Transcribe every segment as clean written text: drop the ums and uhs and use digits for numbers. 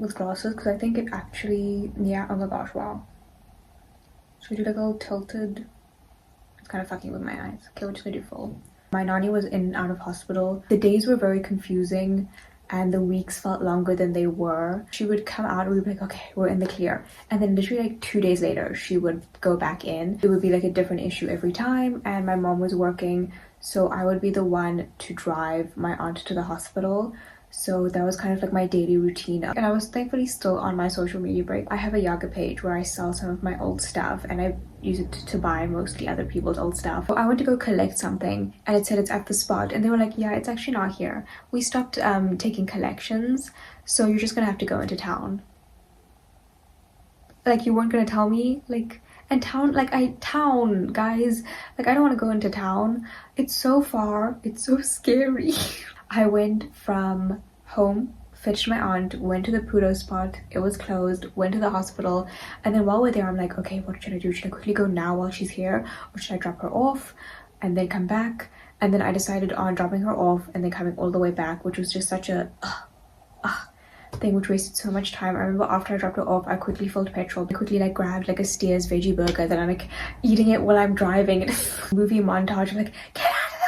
with glasses because I think it actually, yeah, oh my gosh, wow. Should we do like a little tilted? It's kind of fucking with my eyes. Okay, we're just gonna do full. My nanny was in and out of hospital. The days were very confusing and the weeks felt longer than they were. She would come out and we'd be like, okay, we're in the clear. And then literally like 2 days later, she would go back in. It would be like a different issue every time. And my mom was working, so I would be the one to drive my aunt to the hospital. So that was kind of like my daily routine. And I was thankfully still on my social media break. I have a Yaga page where I sell some of my old stuff and I use it to buy mostly other people's old stuff. So I went to go collect something and it said it's at the spot and they were like, yeah, it's actually not here. We stopped taking collections, so you're just gonna have to go into town. Like, you weren't gonna tell me? Like, and town, like, town, guys. Like, I don't want to go into town. It's so far. It's so scary. I went from home, fetched my aunt, went to the Pudo spot. It was closed, went to the hospital. And then while we're there, I'm like, okay, what should I do? Should I quickly go now while she's here? Or should I drop her off and then come back? And then I decided on dropping her off and then coming all the way back, which was just such a thing which wasted so much time. I remember after I dropped her off, I quickly filled petrol. I quickly like grabbed like a Steers veggie burger, then I'm like eating it while I'm driving. Movie montage, I'm like, get out of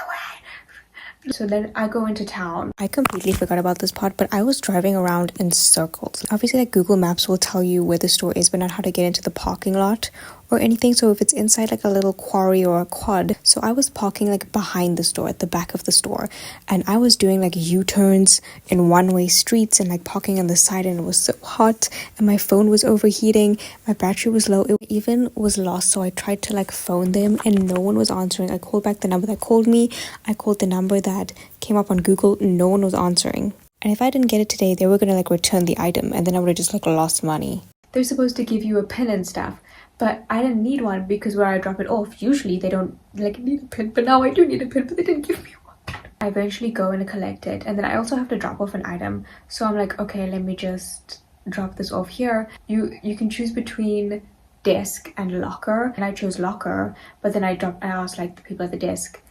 the way. So then I go into town. I completely forgot about this part, but I was driving around in circles. Obviously, like, Google Maps will tell you where the store is, but not how to get into the parking lot or anything. So if it's inside like a little quarry or a quad, so I was parking like behind the store, at the back of the store, and I was doing like U-turns in one-way streets and like parking on the side, and it was so hot and my phone was overheating, my battery was low, it even was lost. So I tried to like phone them and no one was answering. I called back the number that called me, I called the number that came up on Google, no one was answering. And if I didn't get it today, they were gonna like return the item and then I would have just like lost money. They're supposed to give you a pin and stuff, but I didn't need one because where I drop it off, usually they don't like need a pin, but now I do need a pin, but they didn't give me one. I eventually go and collect it, and then I also have to drop off an item. So I'm like, okay, let me just drop this off here. You can choose between desk and locker, and I chose locker, but then I asked like the people at the desk,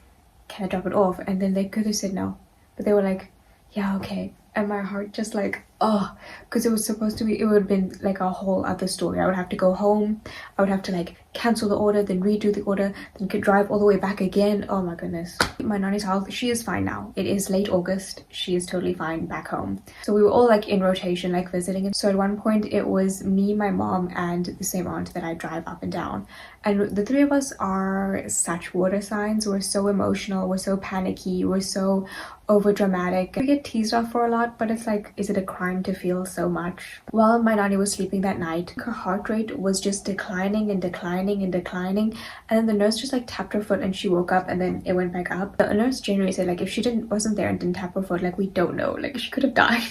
can I drop it off? And then they could have said no, but they were like, yeah, okay. And my heart just like, oh, because it was supposed to be, it would have been like a whole other story. I would have to go home, I would have to like cancel the order, then redo the order, then could drive all the way back again. Oh my goodness. My nanny's health, she is fine now. It is late August, she is totally fine back home. So we were all like in rotation, like visiting. So at one point it was me, my mom, and the same aunt that I drive up and down. And the three of us are such water signs. We're so emotional, we're so panicky, we're so over dramatic. We get teased off for a lot, but it's like, is it a crime to feel so much? While my nanny was sleeping that night, her heart rate was just declining and declining and declining, and then the nurse just like tapped her foot and she woke up and then it went back up. The nurse genuinely said like, if she wasn't there and didn't tap her foot, like, we don't know, like, she could have died.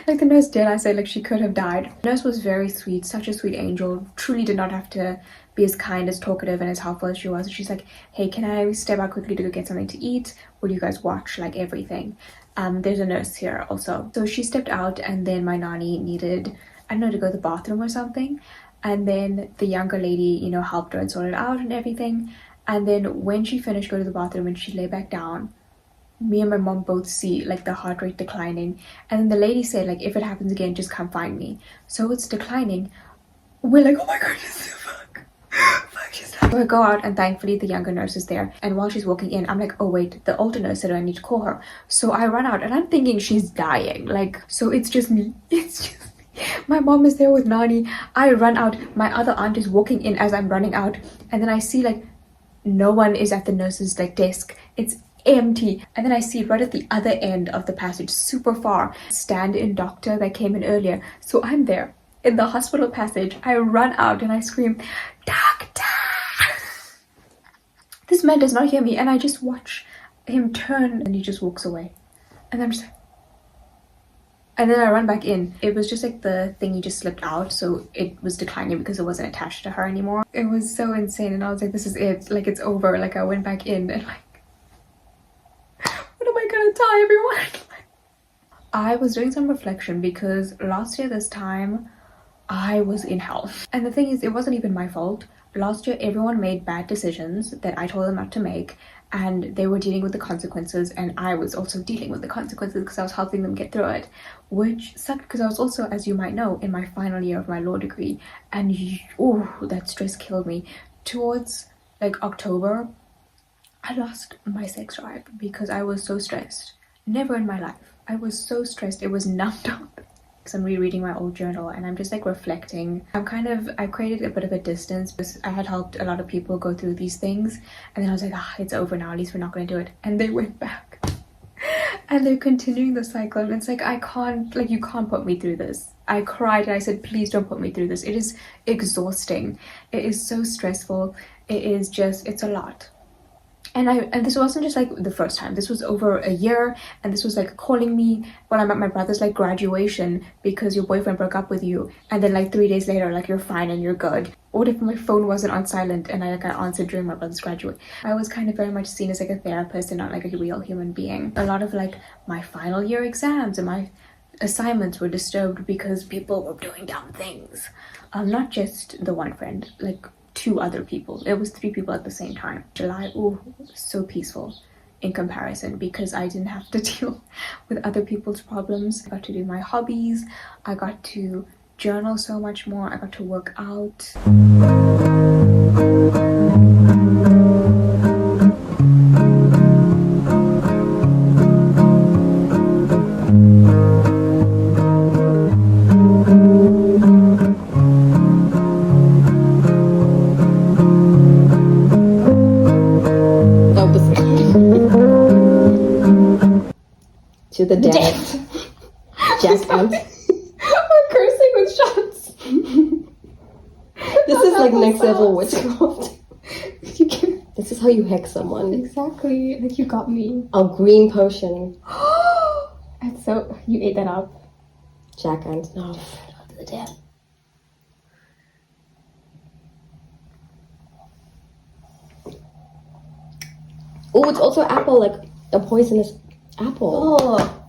Like, the nurse did, I said like she could have died. The nurse was very sweet, such a sweet angel, truly did not have to be as kind, as talkative, and as helpful as she was. She's like, hey, can I step out quickly to go get something to eat? Will you guys watch like everything? There's a nurse here also. So she stepped out, and then my nanny needed, I don't know, to go to the bathroom or something, and then the younger lady, you know, helped her and sorted out and everything. And then when she finished going to the bathroom and she lay back down, me and my mom both see like the heart rate declining, and then the lady said like, if it happens again, just come find me. So it's declining. We're like, oh my goodness, so I go out, and thankfully the younger nurse is there, and while she's walking in, I'm like, oh wait, the older nurse said I need to call her. So I run out and I'm thinking she's dying, like, so it's just me. My mom is there with Nani. I run out, my other aunt is walking in as I'm running out, and then I see like no one is at the nurse's like desk, it's empty. And then I see right at the other end of the passage, super far, stand-in doctor that came in earlier. So I'm there in the hospital passage. I run out and I scream, doctor! This man does not hear me, and I just watch him turn and he just walks away, and I'm just, and then I run back in. It was just like the thingy just slipped out, so it was declining because it wasn't attached to her anymore. It was so insane, and I was like, this is it, like, it's over. Like, I went back in and like, what am I gonna tell everyone? I was doing some reflection because last year this time I was in hell, and the thing is, it wasn't even my fault. Last year everyone made bad decisions that I told them not to make, and they were dealing with the consequences, and I was also dealing with the consequences because I was helping them get through it, which sucked because I was also, as you might know, in my final year of my law degree, and oh, that stress killed me. Towards like October, I lost my sex drive because I was so stressed. Never in my life. I was so stressed, it was numbed up. So I'm rereading my old journal and I'm just like reflecting. I created a bit of a distance because I had helped a lot of people go through these things, and then I was like, it's over now, at least we're not going to do it. And they went back and they're continuing the cycle, and it's like, I can't, like, you can't put me through this. I cried and I said, please don't put me through this. It is exhausting. It is so stressful. It's a lot. And this wasn't just like the first time. This was over a year, and this was like calling me when I'm at my brother's like graduation because your boyfriend broke up with you, and then like 3 days later, like, you're fine and you're good. What if my phone wasn't on silent and I answered during my brother's graduate? I was kind of very much seen as like a therapist and not like a real human being. A lot of like my final year exams and my assignments were disturbed because people were doing dumb things. Not just the one friend, like 2 other people. It was 3 people at the same time. July, so peaceful in comparison because I didn't have to deal with other people's problems. I got to do my hobbies. I got to journal so much more. I got to work out. To the death. Jack out. We're cursing with shots. This is like next level witchcraft. This is how you hex someone. Exactly. Like, you got me. A green potion. And so you ate that up. Jack and no. To the death. Oh, it's also apple, like a poisonous apple. Oh.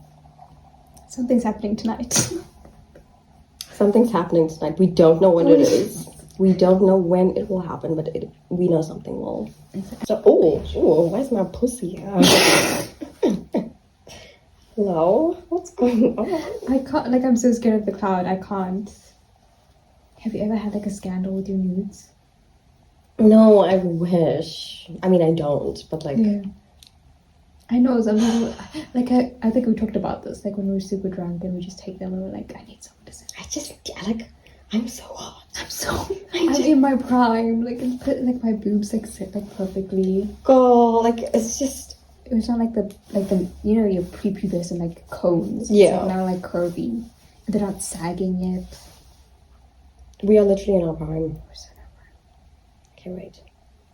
Something's happening tonight. Something's happening tonight. We don't know when it is. We don't know when it will happen, but we know something will. So, where's my pussy? Hello? What's going on? I can't, like, I'm so scared of the cloud. I can't. Have you ever had like a scandal with your nudes? No, I wish. I mean, I don't, but like... Yeah. I know, sometimes, like, I think we talked about this, like, when we were super drunk and we just take them and we're like, I need someone to sit. I'm so hot. I'm in my prime, like, my boobs, like, sit, like, perfectly. Girl, like, it's just... It was not like the, you know, your prepubescent, like, cones. Yeah. It's, like, now, like, curvy. They're not sagging yet. We are literally in our prime. We're so in our prime. Can't wait.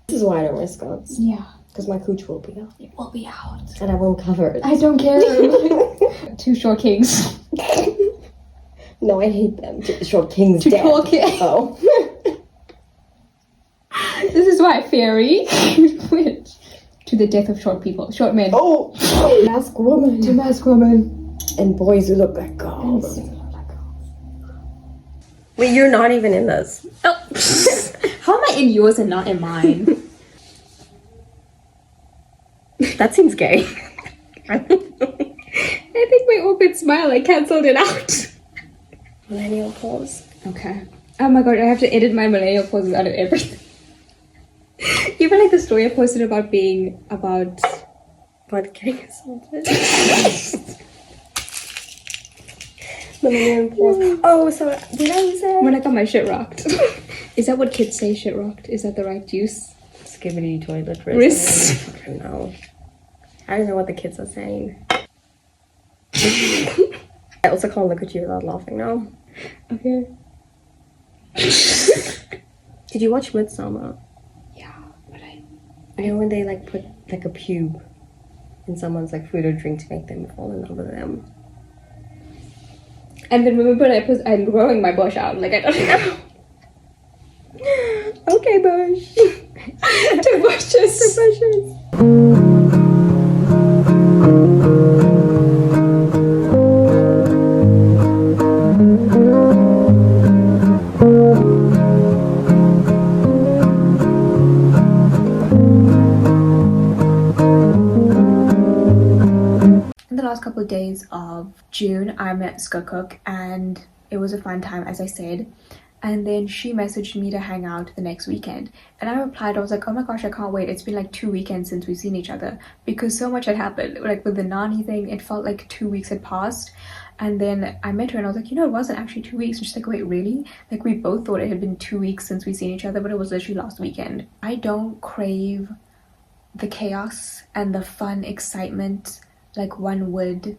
This is why I don't wear skirts. Yeah. Because my cooch will be out. It will be out. And I won't cover it. I don't care. 2 short kings. No, I hate them. Short kings. 2 tall kings. Oh. This is why fairy. Which? To the death of short people. Short men. Oh! Mask woman. To mask women. And boys who look like girls. Wait, you're not even in this. Oh. How am I in yours and not in mine? That seems gay. I think my awkward smile, I cancelled it out. Millennial pause. Okay. Oh my god, I have to edit my millennial poses out of everything. Even like the story I posted about getting assaulted. Millennial pause. Oh, so did I use it? When I got my shit rocked. Is that what kids say, shit rocked? Is that the right use? Skibbity toilet wrist. I don't know. I don't know what the kids are saying. I also can't look at you without laughing now. Okay. Did you watch Midsummer? Yeah, but You know when they like put like a pube in someone's like food or drink to make them fall in love with them? And then remember I'm growing my bush out, like, I don't know. Okay, bush. Two bushes. the last couple of days of June, I met Skokuk and it was a fun time, as I said. And then she messaged me to hang out the next weekend. And I replied, I was like, oh my gosh, I can't wait. It's been like 2 weekends since we've seen each other because so much had happened. Like with the Nani thing, it felt like 2 weeks had passed. And then I met her and I was like, it wasn't actually 2 weeks. And she's like, wait, really? Like we both thought it had been 2 weeks since we've seen each other, but it was literally last weekend. I don't crave the chaos and the fun excitement like one would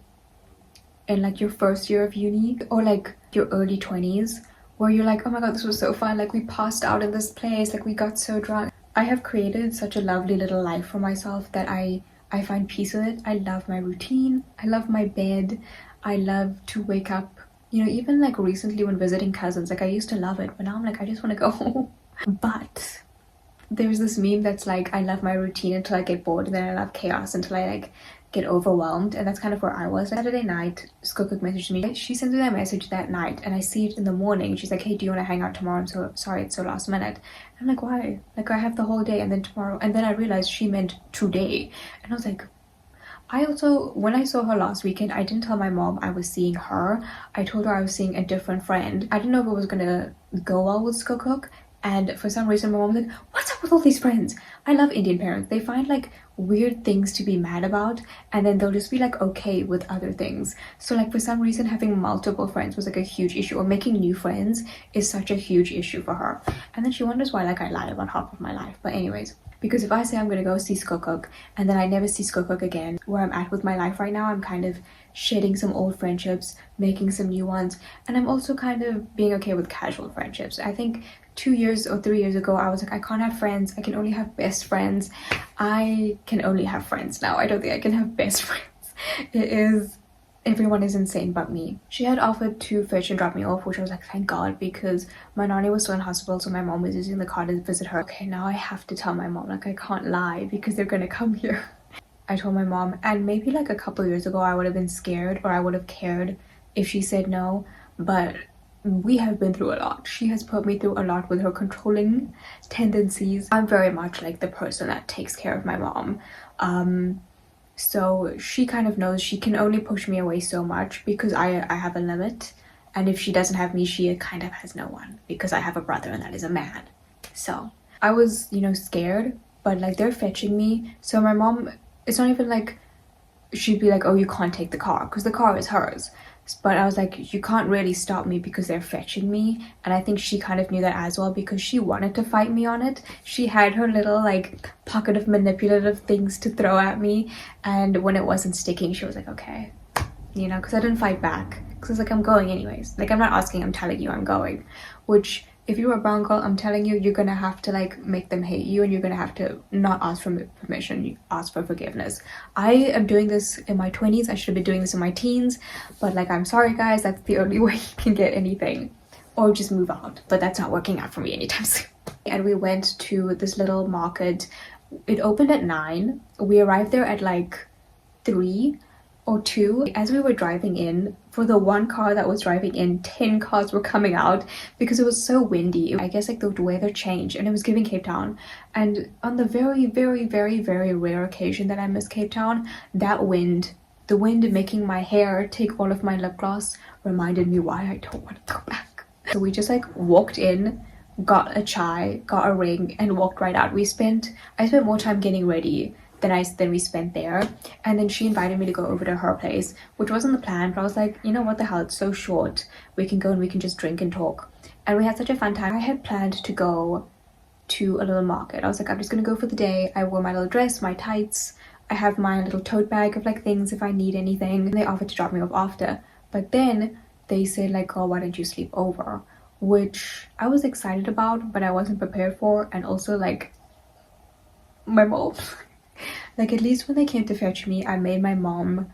in like your first year of uni or like your early 20s, where you're like, oh my god, this was so fun, like we passed out in this place, like we got so drunk. I have created such a lovely little life for myself that I find peace with it. I love my routine, I love my bed, I love to wake up, even like recently when visiting cousins, like I used to love it, but now I'm like, I just want to go home. But there's this meme that's like, I love my routine until I get bored, and then I love chaos until I like get overwhelmed. And that's kind of where I was. Saturday night, Skokuk messaged me. She sends me that message that night and I see it in the morning. She's like, hey, do you want to hang out tomorrow? I'm so sorry, it's so last minute. And I'm like, why? Like I have the whole day and then tomorrow. And then I realized she meant today. And I was like, I also, when I saw her last weekend, I didn't tell my mom I was seeing her. I told her I was seeing a different friend. I didn't know if it was gonna go well with Skokuk. And for some reason my mom was like, what's up with all these friends? I love Indian parents. They find like weird things to be mad about and then they'll just be like okay with other things. So like for some reason having multiple friends was like a huge issue, or making new friends is such a huge issue for her. And then she wonders why like I lie about half of my life. But anyways, because if I say I'm gonna go see Skokuk and then I never see Skokuk again, where I'm at with my life right now, I'm kind of shedding some old friendships, making some new ones, and I'm also kind of being okay with casual friendships. I think 2 years or 3 years ago I was like, I can't have friends, I can only have best friends. I can only have friends now. I don't think I can have best friends. Everyone is insane but me. She had offered to fetch and drop me off, which I was like, thank god, because my nanny was still in hospital, so my mom was using the car to visit her. Okay, now I have to tell my mom, like I can't lie because they're gonna come here. I told my mom, and maybe like a couple years ago I would have been scared or I would have cared if she said no, but we have been through a lot. She has put me through a lot with her controlling tendencies. I'm very much like the person that takes care of my mom. So she kind of knows she can only push me away so much because I have a limit. And if she doesn't have me, she kind of has no one because I have a brother and that is a man. So I was, scared, but like they're fetching me. So my mom, it's not even like she'd be like, oh, you can't take the car because the car is hers. But I was like, you can't really stop me because they're fetching me. And I think she kind of knew that as well because she wanted to fight me on it. She had her little like pocket of manipulative things to throw at me, and when it wasn't sticking, she was like, okay, because I didn't fight back because I was like, I'm going anyways. Like I'm not asking, I'm telling you I'm going. Which if you're a brown girl, I'm telling you, you're gonna have to like make them hate you, and you're gonna have to not ask for permission, you ask for forgiveness. I am doing this in my 20s. I should have been doing this in my teens, but like, I'm sorry guys, that's the only way you can get anything, or just move out. But that's not working out for me anytime soon. And we went to this little market. It opened at 9. We arrived there at like 3 or 2. As we were driving in, for the one car that was driving in, 10 cars were coming out because it was so windy. I guess like the weather changed and it was giving Cape Town. And on the very, very, very, very rare occasion that I miss Cape Town, that wind, the wind making my hair take all of my lip gloss, reminded me why I don't want to go back. So we just like walked in, got a chai, got a ring, and walked right out. I spent more time getting ready than we spent there. And then she invited me to go over to her place, which wasn't the plan, but I was like, what the hell, it's so short, we can go and we can just drink and talk. And we had such a fun time. I had planned to go to a little market. I was like, I'm just gonna go for the day. I wore my little dress, my tights, I have my little tote bag of like things if I need anything. And they offered to drop me off after, but then they said like, oh, why don't you sleep over, which I was excited about but I wasn't prepared for. And also like my mom like, at least when they came to fetch me, I made my mom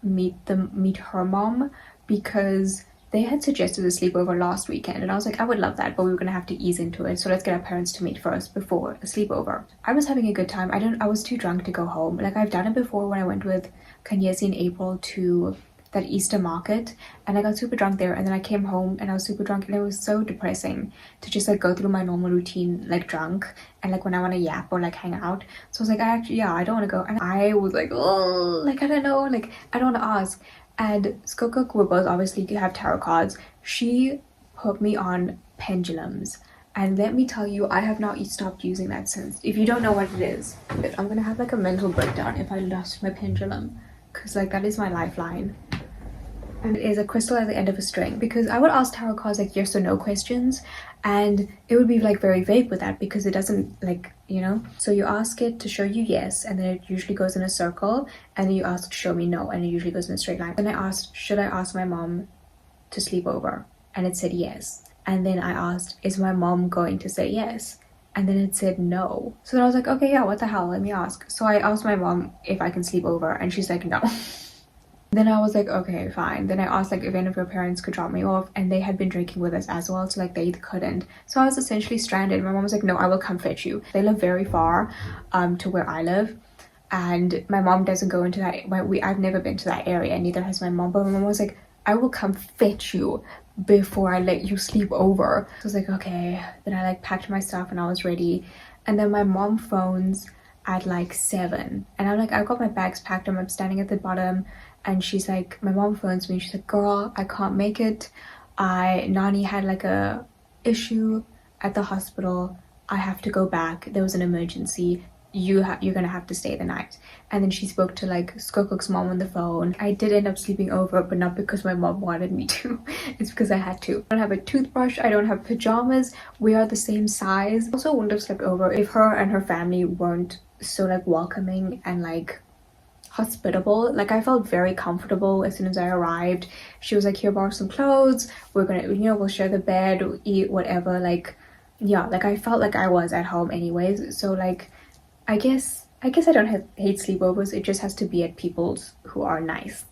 meet her mom, because they had suggested a sleepover last weekend and I was like, I would love that, but we were gonna have to ease into it, so let's get our parents to meet first before a sleepover. I was having a good time. I was too drunk to go home. Like I've done it before when I went with Kanyesi in April to that Easter market, and I got super drunk there, and then I came home and I was super drunk, and it was so depressing to just like go through my normal routine like drunk, and like when I want to yap or like hang out. So I was like, I don't want to go, and I was like, oh, like I don't know, like I don't want to ask. And Skokok will both obviously have tarot cards. She put me on pendulums, and let me tell you, I have not stopped using that since. If you don't know what it is, I'm gonna have like a mental breakdown if I lost my pendulum, because like that is my lifeline. And it is a crystal at the end of a string, because I would ask tarot cards like yes or no questions, and it would be like very vague with that because it doesn't, like, you know. So you ask it to show you yes, and then it usually goes in a circle, and then you ask to show me no, and it usually goes in a straight line. Then I asked, should I ask my mom to sleep over, and it said yes. And then I asked, is my mom going to say yes? And then it said no. So then I was like, okay, yeah, what the hell, let me ask. So I asked my mom if I can sleep over, and she's like, no. Then I was like, okay, fine. Then I asked like if any of your parents could drop me off, and they had been drinking with us as well, so like they couldn't. So I was essentially stranded. My mom was like, no, I will come fetch you. They live very far to where I live, and my mom doesn't go into that. I've never been to that area, neither has my mom. But my mom was like, I will come fetch you before I let you sleep over. So I was like, okay. Then I like packed my stuff and I was ready, and then my mom phones at like 7, and I'm like, I've got my bags packed, I'm standing at the bottom, and she's like, my mom phones me, she's like, girl, I can't make it, Nani had like a issue at the hospital, I have to go back, there was an emergency, you're gonna have to stay the night. And then she spoke to like Skokok's mom on the phone. I did end up sleeping over, but not because my mom wanted me to. It's because I had to. I don't have a toothbrush, I don't have pajamas, we are the same size. I also wouldn't have slept over if her and her family weren't so like welcoming and like hospitable. Like I felt very comfortable as soon as I arrived. She was like, here, borrow some clothes, we're gonna, you know, we'll share the bed, we'll eat, whatever. Like, yeah, like I felt like I was at home anyways. So like I guess I don't hate sleepovers. It just has to be at people's who are nice,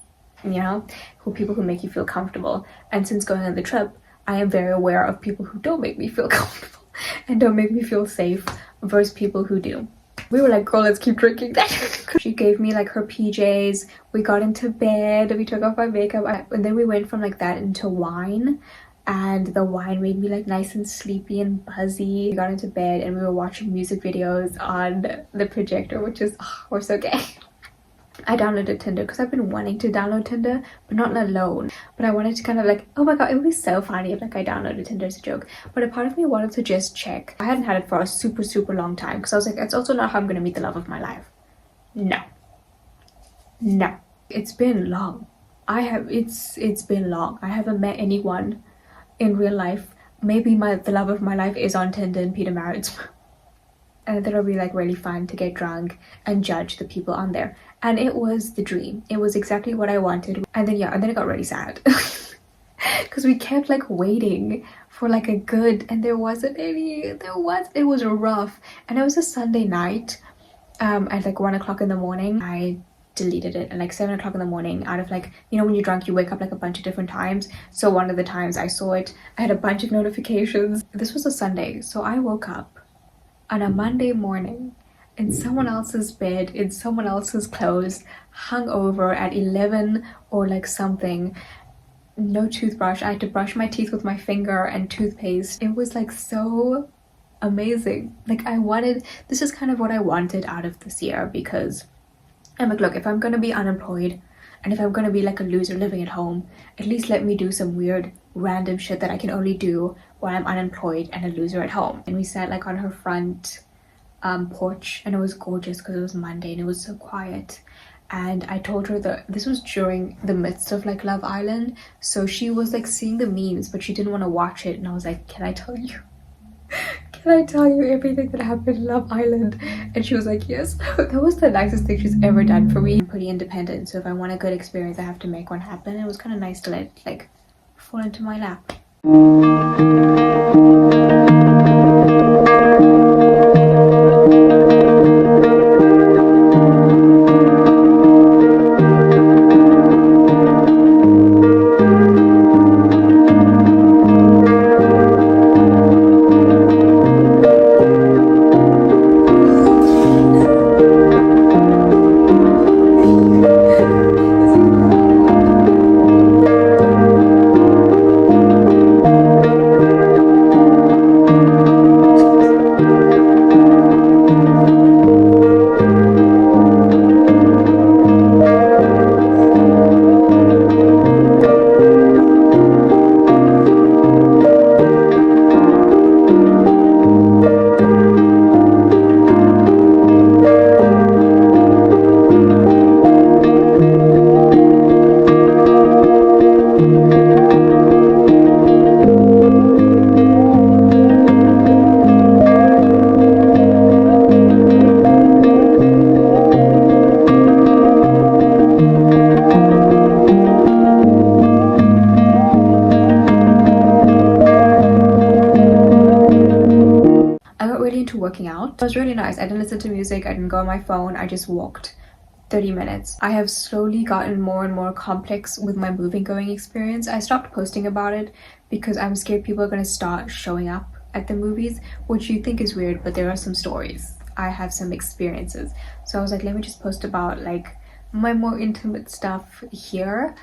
you know, people who make you feel comfortable. And since going on the trip, I am very aware of people who don't make me feel comfortable and don't make me feel safe versus people who do. We were like, girl, let's keep drinking that. She gave me like her PJs, we got into bed, we took off my makeup, and then we went from like that into wine, and the wine made me like nice and sleepy and buzzy. We got into bed and we were watching music videos on the projector, which is, oh, we're so gay. I downloaded Tinder because I've been wanting to download Tinder, but not alone. But I wanted to kind of like, oh my god, it would be so funny if like I downloaded Tinder as a joke. But a part of me wanted to just check. I hadn't had it for a super, super long time because I was like, it's also not how I'm going to meet the love of my life. No. No. It's been long. It's been long. I haven't met anyone in real life. Maybe the love of my life is on Tinder and Peter Marriott. And that'll be like really fun to get drunk and judge the people on there. And it was the dream. It was exactly what I wanted. And then yeah, and then it got really sad because we kept like waiting for like a good, and there wasn't any. It was rough, and it was a Sunday night at like 1 o'clock in the morning. I deleted it at like 7 o'clock in the morning out of like, you know, when you're drunk you wake up like a bunch of different times. So one of the times I saw it, I had a bunch of notifications. This was a Sunday, so I woke up on a Monday morning in someone else's bed, in someone else's clothes, hungover at 11 or like something. No toothbrush. I had to brush my teeth with my finger and toothpaste. It was like so amazing. Like this is kind of what I wanted out of this year, because I'm like, look, if I'm gonna be unemployed and if I'm gonna be like a loser living at home, at least let me do some weird random shit that I can only do while I'm unemployed and a loser at home. And we sat like on her front porch, and it was gorgeous because it was Monday and it was so quiet. And I told her that this was during the midst of like Love Island, so she was like seeing the memes but she didn't want to watch it. And I was like, can I tell you everything that happened in Love Island? And she was like, yes. That was the nicest thing she's ever done for me. I'm pretty independent, so if I want a good experience I have to make one happen. It was kind of nice to let it like fall into my lap. to working out. It was really nice. I didn't listen to music, I didn't go on my phone, I just walked 30 minutes. I have slowly gotten more and more complex with my moving going experience. I stopped posting about it because I'm scared people are going to start showing up at the movies, which you think is weird, but there are some stories. I have some experiences. So I was like, let me just post about like my more intimate stuff here.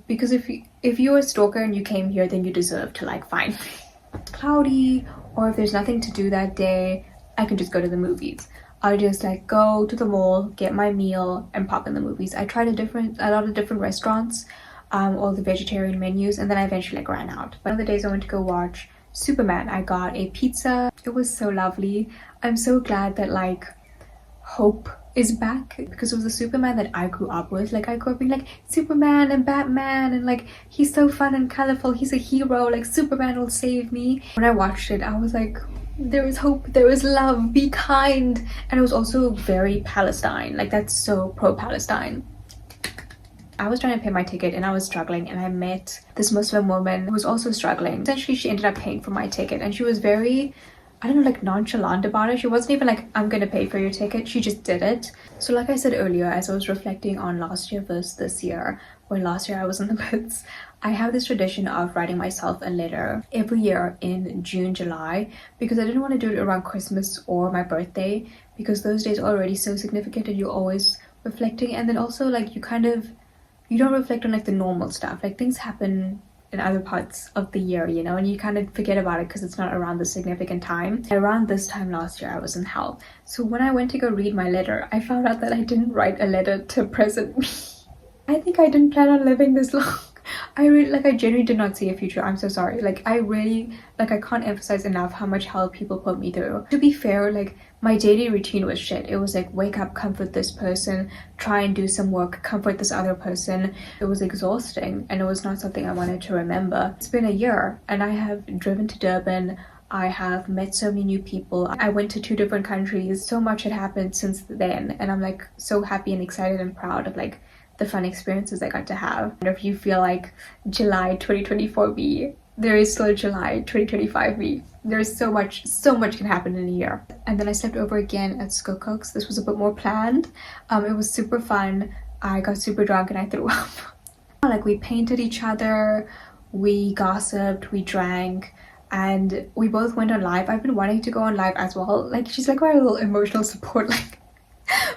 Because if you're a stalker and you came here, then you deserve to like find me. Cloudy, or if there's nothing to do that day, I can just go to the movies. I'll just like go to the mall, get my meal, and pop in the movies. I tried a lot of different restaurants, all the vegetarian menus, and then I eventually like ran out. One of the days I went to go watch Superman, I got a pizza. It was so lovely. I'm so glad that like hope is back, because it was the Superman that I grew up with. Like I grew up being like Superman and Batman, and like he's so fun and colorful, he's a hero, like Superman will save me. When I watched it, I was like, there is hope, there is love, be kind. And it was also very Palestine, like that's so pro-Palestine. I was trying to pay my ticket and I was struggling, and I met this Muslim woman who was also struggling. Essentially, she ended up paying for my ticket, and she was very, I don't know, like nonchalant about it. She wasn't even like, I'm gonna pay for your ticket. She just did it. So like I said earlier, as I was reflecting on last year versus this year, where last year I was in the pits, I have this tradition of writing myself a letter every year in June, July, because I didn't want to do it around Christmas or my birthday, because those days are already so significant and you're always reflecting. And then also like you don't reflect on like the normal stuff, like things happen in other parts of the year, you know, and you kind of forget about it because it's not around the significant time. Around this time last year I was in hell. So when I went to go read my letter, I found out that I didn't write a letter to present me. I think I didn't plan on living this long. I genuinely did not see a future. I'm so sorry. Like I really, like I can't emphasize enough how much hell people put me through. To be fair, like my daily routine was shit. It was like wake up, comfort this person, try and do some work, comfort this other person. It was exhausting, and it was not something I wanted to remember. It's been a year and I have driven to Durban. I have met so many new people. I went to 2 different countries. So much had happened since then, and I'm like so happy and excited and proud of like the fun experiences I got to have. And if you feel like July 2024 me, there is still July 2025 me. There's so much can happen in a year. And then I slept over again at Skokok's. This was a bit more planned. It was super fun. I got super drunk and I threw up. Like we painted each other, we gossiped, we drank, and we both went on live. I've been wanting to go on live as well. Like she's like my little emotional support like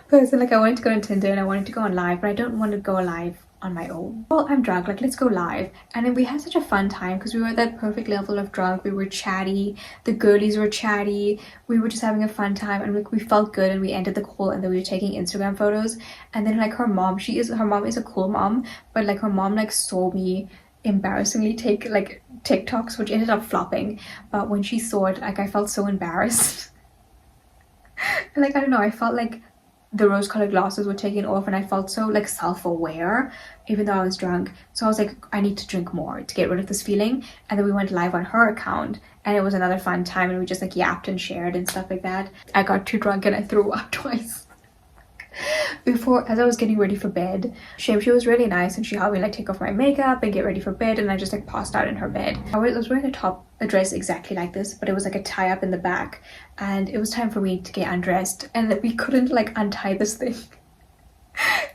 person. Like I wanted to go on Tinder and I wanted to go on live, but I don't want to go live on my own. Well, I'm drunk, like let's go live. And then we had such a fun time because we were at that perfect level of drunk. We were chatty, the girlies were chatty, we were just having a fun time, and like we felt good. And we ended the call and then we were taking Instagram photos. And then like her mom is a cool mom, but like her mom like saw me embarrassingly take like TikToks, which ended up flopping. But when she saw it, like I felt so embarrassed. And like I don't know, I felt like the rose-colored glasses were taken off, and I felt so like self-aware even though I was drunk. So I was like, I need to drink more to get rid of this feeling. And then we went live on her account, and it was another fun time, and we just like yapped and shared and stuff like that. I got too drunk and I threw up twice. As I was getting ready for bed, she was really nice and she helped me like take off my makeup and get ready for bed, and I just like passed out in her bed. I was wearing a dress exactly like this, but it was like a tie up in the back, and it was time for me to get undressed, and we couldn't like untie this thing.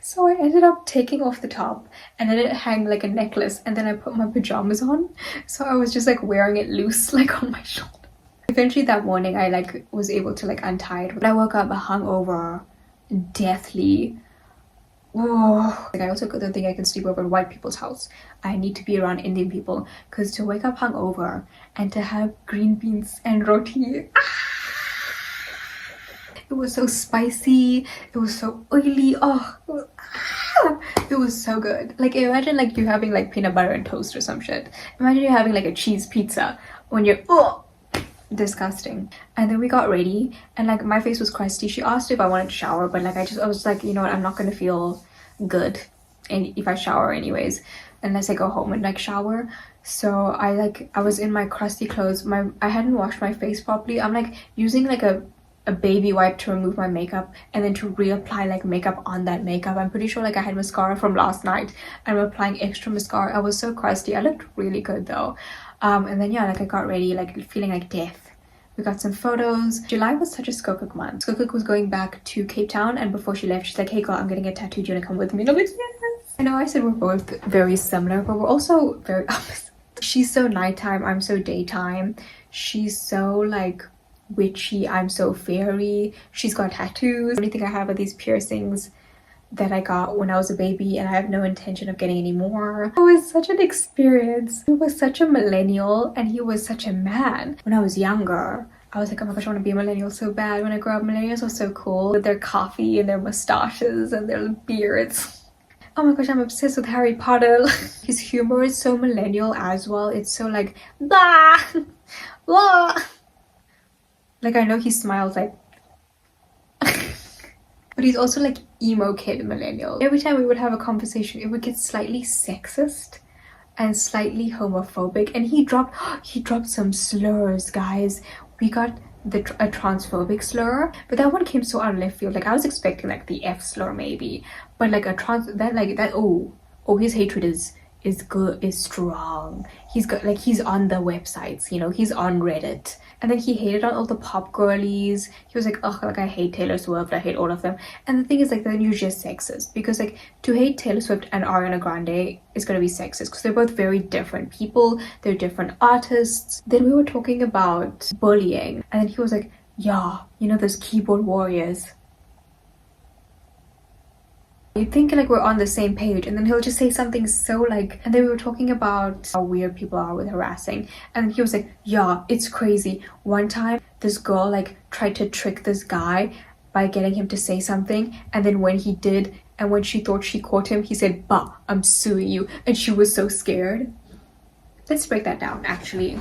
So I ended up taking off the top and then it hung like a necklace, and then I put my pajamas on, so I was just like wearing it loose like on my shoulder. Eventually that morning I like was able to like untie it, but I woke up hungover, deathly. Oh, like I also don't think I can sleep over at white people's house. I need to be around Indian people, because to wake up hungover and to have green beans and roti, it was so spicy, it was so oily. It was so good. Like imagine like you having like peanut butter and toast or some shit. Imagine you having like a cheese pizza when you're disgusting. And then we got ready, and like my face was crusty. She asked if I wanted to shower, but like I was like, you know what, I'm not gonna feel good and if I shower anyways, unless I go home and like shower. So I was in my crusty clothes. I hadn't washed my face properly. I'm like using like a baby wipe to remove my makeup and then to reapply like makeup on that makeup. I'm pretty sure like I had mascara from last night and I'm applying extra mascara. I was so crusty. I looked really good though. And then yeah, like I got ready like feeling like death, We got some photos. July was such a Skokuk month. Skokuk was going back to Cape Town, and before she left, she's like, hey girl, I'm getting a tattoo. Do you wanna come with me? And I'm like, yes. I know I said we're both very similar, but we're also very opposite. She's so nighttime, I'm so daytime. She's so like witchy, I'm so fairy. She's got tattoos. The only thing I have are these piercings that I got when I was a baby, and I have no intention of getting any more. It was such an experience. He was such a millennial and he was such a man. When I was younger, I was like, oh my gosh, I want to be a millennial so bad. When I grew up, millennials were so cool with their coffee and their mustaches and their beards. Oh my gosh, I'm obsessed with Harry Potter. His humor is so millennial as well. It's so like, blah, blah. Like, I know he smiles like, but he's also like emo kid millennial. Every time we would have a conversation, it would get slightly sexist and slightly homophobic, and he dropped some slurs, guys. We got a transphobic slur, but that one came so out of left field. Like, I was expecting like the F slur maybe, but like his hatred is good, is strong. He's on the websites, you know, he's on Reddit. And then he hated on all the pop girlies. He was like, oh, like, I hate Taylor Swift, I hate all of them. And the thing is, like, then you're just sexist, because like to hate Taylor Swift and Ariana Grande is gonna be sexist because they're both very different people, they're different artists. Then we were talking about bullying, and then he was like, yeah, you know, those keyboard warriors. You think like we're on the same page, and then he'll just say something so like, and then we were talking about how weird people are with harassing, and then he was like, yeah, it's crazy. One time this girl like tried to trick this guy by getting him to say something, and then when he did, and when she thought she caught him, he said, bah, I'm suing you, and she was so scared. Let's break that down actually.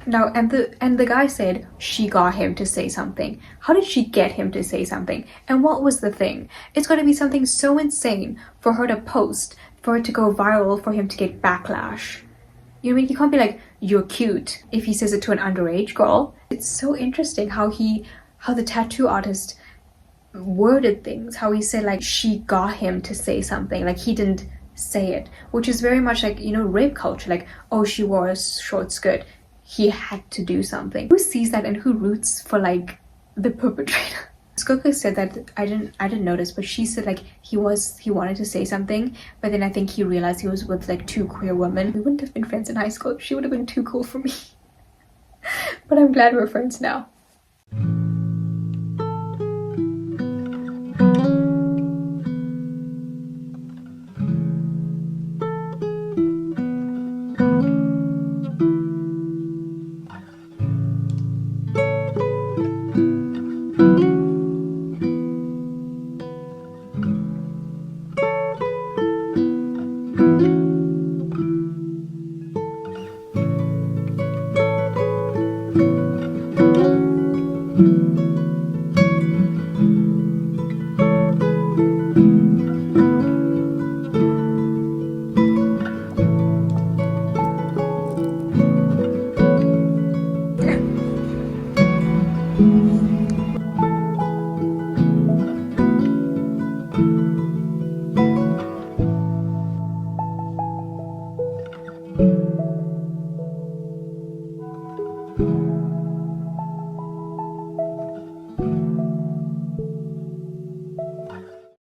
Now, and the guy said she got him to say something. How did she get him to say something? And what was the thing? It's got to be something so insane for her to post, for it to go viral, for him to get backlash. You know what I mean? He can't be like, you're cute, if he says it to an underage girl. It's so interesting how the tattoo artist worded things, how he said like she got him to say something, like he didn't say it, which is very much like, you know, rape culture, like, oh, she wore a short skirt, he had to do something. Who sees that and who roots for like the perpetrator? Skokuk said that I didn't notice, but she said like he wanted to say something, but then I think he realized he was with like two queer women. We wouldn't have been friends in high school. She would have been too cool for me. But I'm glad we're friends now.